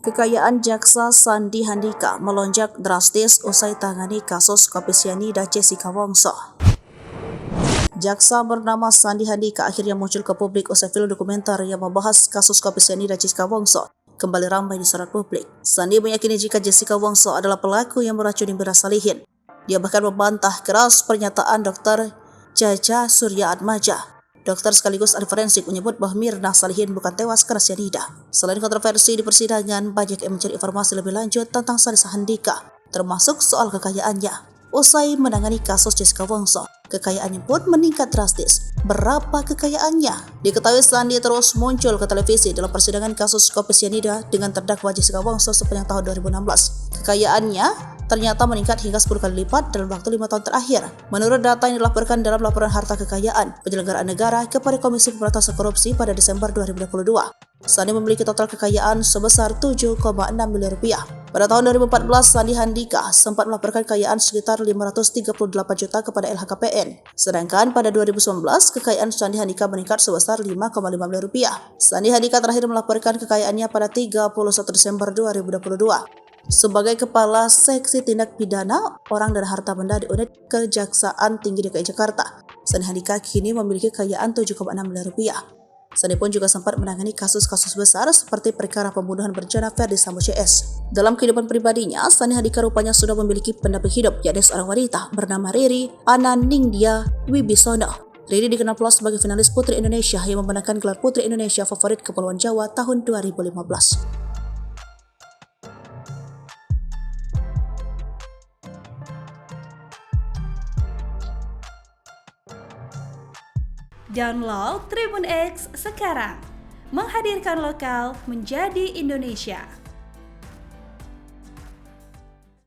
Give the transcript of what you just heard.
Kekayaan Jaksa Sandi Handika melonjak drastis usai tangani kasus kopi sianida Jessica Wongso. Jaksa bernama Sandi Handika akhirnya muncul ke publik usai film dokumenter yang membahas kasus kopi sianida Jessica Wongso kembali ramai di sorot publik. Sandi meyakini jika Jessica Wongso adalah pelaku yang meracuni Mirna Salihin. Dia bahkan membantah keras pernyataan Dr. Jaja Surya Atmaja. Dokter sekaligus ahli forensik menyebut bahwa Mirna Salihin bukan tewas karena sianida. Selain kontroversi di persidangan, banyak yang mencari informasi lebih lanjut tentang Sandi Handika, termasuk soal kekayaannya. Usai menangani kasus Jessica Wongso, kekayaannya pun meningkat drastis. Berapa kekayaannya? Diketahui Sandi terus muncul ke televisi dalam persidangan kasus kopi sianida dengan terdakwa Jessica Wongso sepanjang tahun 2016. Kekayaannya ternyata meningkat hingga 10 kali lipat dalam waktu 5 tahun terakhir. Menurut data yang dilaporkan dalam laporan harta kekayaan penyelenggaraan negara kepada Komisi Pemberantasan Korupsi pada Desember 2022, Sandi memiliki total kekayaan sebesar 7,6 miliar rupiah. Pada tahun 2014, Sandi Handika sempat melaporkan kekayaan sekitar 538 juta kepada LHKPN. Sedangkan pada 2019, kekayaan Sandi Handika meningkat sebesar 5,5 miliar rupiah. Sandi Handika terakhir melaporkan kekayaannya pada 31 Desember 2022. Sebagai Kepala Seksi Tindak Pidana Orang dan Harta Benda di Unit Kejaksaan Tinggi DKI Jakarta, Sandi Handika kini memiliki kekayaan 7,6 miliar rupiah. Sandi pun juga sempat menangani kasus-kasus besar seperti perkara pembunuhan berencana Ferdi Sambo CS. Dalam kehidupan pribadinya, Sandi Handika rupanya sudah memiliki pendamping hidup, yakni seorang wanita bernama Riri Ananingdia Wibisono. Riri dikenal pula sebagai finalis Putri Indonesia yang memenangkan gelar Putri Indonesia Favorit Kepulauan Jawa tahun 2015. Download Tribun X sekarang, menghadirkan lokal menjadi Indonesia.